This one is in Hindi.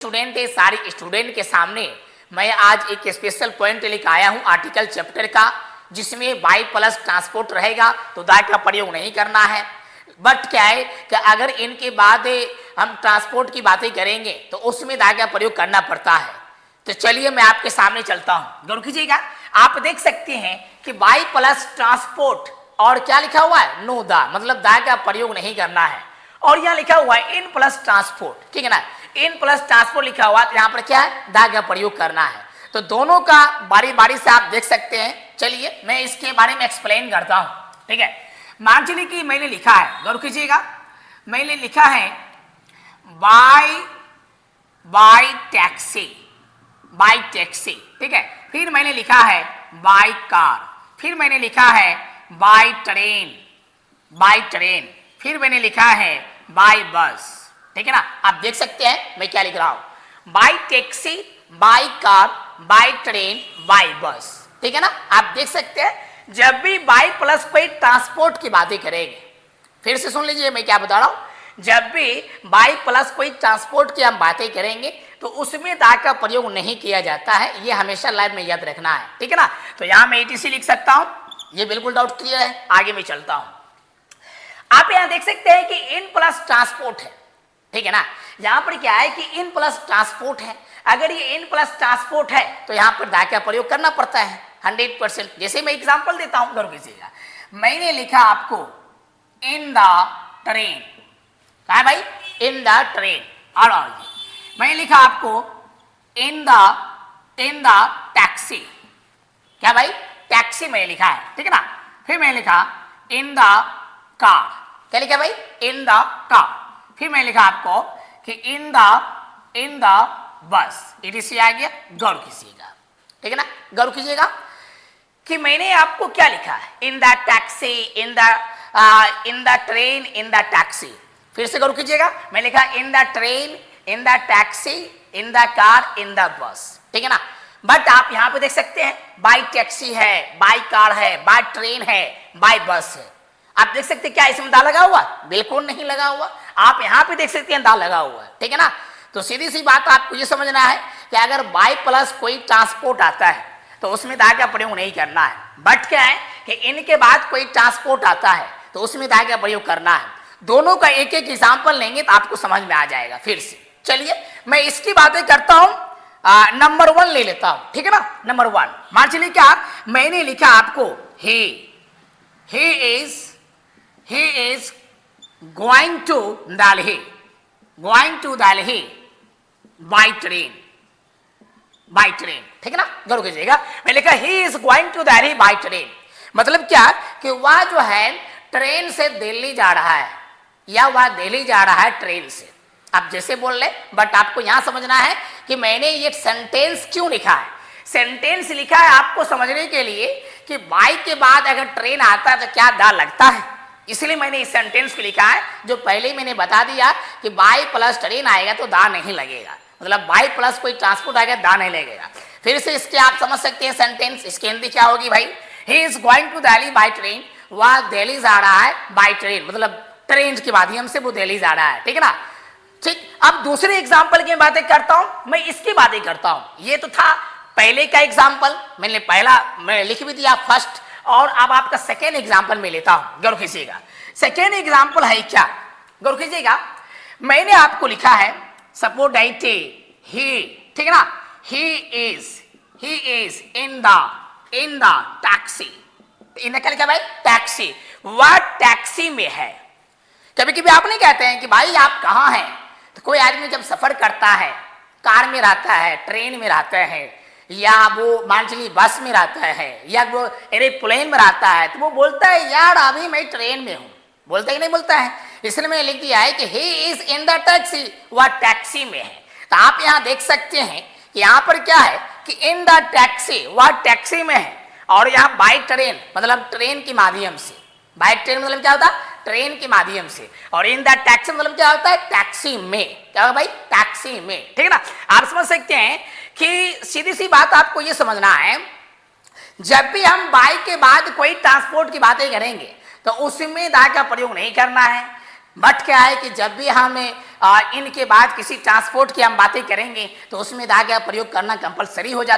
स्टूडेंट है, सारे स्टूडेंट के सामने मैं आज एक स्पेशल पॉइंट लेकर आया हूं आर्टिकल चैप्टर का, जिसमें बाई प्लस ट्रांसपोर्ट रहेगा तो दा का प्रयोग नहीं करना है। बट क्या है कि अगर इनके बाद हम ट्रांसपोर्ट की बातें करेंगे तो उसमें दा का प्रयोग करना पड़ता है। तो चलिए मैं आपके सामने चलता हूं, गौर कीजिएगा। आप देख सकते हैं कि बाई प्लस ट्रांसपोर्ट और क्या लिखा हुआ है, नो दा, मतलब दा का प्रयोग नहीं करना है। और यहाँ लिखा हुआ है इन प्लस ट्रांसपोर्ट, ठीक है ना, इन प्लस ट्रांसपोर्ट लिखा हुआ है, यहाँ पर क्या है, दा का प्रयोग करना है। तो दोनों का बारी बारी से आप देख सकते हैं। चलिए मैं इसके बारे में एक्सप्लेन करता हूं, ठीक है। मान चलिए कि मैंने लिखा है, गौर कीजिएगा, मैंने लिखा है बाई टैक्सी, बाई टैक्सी, ठीक है। फिर मैंने लिखा है बाई कार, फिर मैंने लिखा है बाई ट्रेन, बाई ट्रेन, फिर मैंने लिखा है बाई बस, ठीक है ना। आप देख सकते हैं मैं क्या लिख रहा हूं, by taxi, by car, by train, by bus, ठीक है ना। आप देख सकते हैं जब भी बाई प्लस कोई ट्रांसपोर्ट की बातें करेंगे, फिर से सुन लीजिए मैं क्या बता रहा हूं, जब भी बाई प्लस कोई ट्रांसपोर्ट की हम बातें करेंगे तो उसमें दा का प्रयोग नहीं किया जाता है, ये हमेशा लाइफ में याद रखना है, ठीक है ना। तो यहां मैं ETC लिख सकता हूं, ये बिल्कुल डाउट क्लियर है। आगे मैं चलता हूं, आप यहां देख सकते हैं कि इन प्लस ट्रांसपोर्ट है, ठीक है ना। यहां पर क्या है कि इन प्लस ट्रांसपोर्ट है, अगर ये इन प्लस ट्रांसपोर्ट है तो यहां पर दा का प्रयोग करना पड़ता है 100%। जैसे मैं एग्जांपल देता हूं, गौर कीजिएगा, मैंने लिखा आपको इन द ट्रेन, कहा है भाई, इन द ट्रेन, और मैंने लिखा आपको इन द टैक्सी, क्या भाई, टैक्सी मैंने लिखा है, ठीक है ना। फिर मैंने लिखा इन द कार, क्या लिखा भाई, इन द कार। फिर मैंने लिखा आपको कि इन द बस, ETC आ गया, गौर कीजिएगा, ठीक है ना। गौर कीजिएगा कि मैंने आपको क्या लिखा है, इन the taxi, in the train, in the taxi. फिर से गौर कीजिएगा, मैं लिखा in the train, in the taxi, in the car, in the bus, ठीक है ना। बट आप यहां पे देख सकते हैं बाई टैक्सी है, बाई कार है, बाई ट्रेन है, बाई बस है। आप देख सकते हैं क्या इसमें दा लगा हुआ, बिल्कुल नहीं लगा हुआ। आप यहां पे देख सकते हैं दा लगा हुआ है, ठीक है ना। तो सीधी सी बात आपको ये समझना है कि अगर बाई प्लस कोई ट्रांसपोर्ट आता है तो उसमें दा का प्रयोग नहीं करना है। बट क्या है कि इनके बाद कोई ट्रांसपोर्ट आता है तो उसमें दा का प्रयोग करना है। दोनों का एक एक एग्जाम्पल लेंगे तो आपको समझ में आ जाएगा। फिर से चलिए मैं इसकी बातें करता हूं, नंबर 1 ले लेता हूं, ठीक है ना। नंबर 1 मान चलिए क्या मैंने लिखा आपको he is going to Delhi, going to Delhi by train, by train, ठीक है ना। गौर कीजिएगा, मैं लिखा he is going to Delhi by train, मतलब क्या कि वह जो है ट्रेन से दिल्ली जा रहा है या वह दिल्ली जा रहा है ट्रेन से। आप जैसे बोल ले, बट आपको यहां समझना है कि मैंने ये सेंटेंस क्यों लिखा है। सेंटेंस लिखा है आपको समझने के लिए कि बाई के बाद अगर ट्रेन आता है तो क्या दा लगता है, इसलिए मैंने इस सेंटेंस को लिखा है। जो पहले ही मैंने बता दिया कि बाई प्लस ट्रेन आएगा तो दा नहीं लगेगा, मतलब बाई प्लस कोई ट्रांसपोर्ट आएगा दा नहीं लगेगा। फिर से इसके आप समझ सकते हैं सेंटेंस, इसकी हिंदी क्या होगी भाई, he is going to Delhi by train, वह दिल्ली जा रहा है बाई ट्रेन, मतलब ट्रेन के माध्यम से वो दिल्ली जा रहा है, ठीक है ना। ठीक, अब दूसरे एग्जाम्पल की बातें करता हूं, मैं इसकी बातें करता हूं। ये तो था पहले का एग्जाम्पल, मैंने लिख भी दिया फर्स्ट, और अब आपका सेकेंड एग्जाम्पल में लेता हूं। गौर कीजिएगा, सेकेंड एग्जाम्पल है क्या, गौर कीजिएगा, मैंने आपको लिखा है सपोज दैट ही, ठीक है ना, he is in the taxi, in क्या लिखा भाई, टैक्सी, वह टैक्सी में है। कभी कभी आप नहीं कहते हैं कि भाई आप कहाँ हैं, तो कोई आदमी जब सफर करता है, कार में रहता है, ट्रेन में रहता है, या वो मान चलिए बस में रहता है, या वो एरोप्लेन में रहता है, तो वो बोलता है यार अभी मैं ट्रेन में हूं, बोलता ही नहीं बोलता है। इसलिए मैंने लिख दिया है कि ही इज इन द टैक्सी, वह टैक्सी में है। तो आप यहाँ देख सकते हैं कि यहाँ पर क्या है कि इन द टैक्सी, वह टैक्सी में है, और यहाँ बाई ट्रेन मतलब ट्रेन के माध्यम से, बाई ट्रेन मतलब क्या होता है, ट्रेन के माध्यम से, और इन द टैक्सी मतलब क्या होता है, टैक्सी में, क्या होगा भाई, टैक्सी में, ठीक है ना। आप समझ सकते हैं कि सीधी सी बात आपको ये समझना है, जब भी हम बाई के बाद कोई ट्रांसपोर्ट की बातें करेंगे तो उसमें दा का प्रयोग नहीं करना है। बट क्या है कि जब भी हमें इनके बाद किसी ट्रांसपोर्ट की हम बातें करेंगे तो उसमें दा का प्रयोग करना कंपलसरी हो जाता है।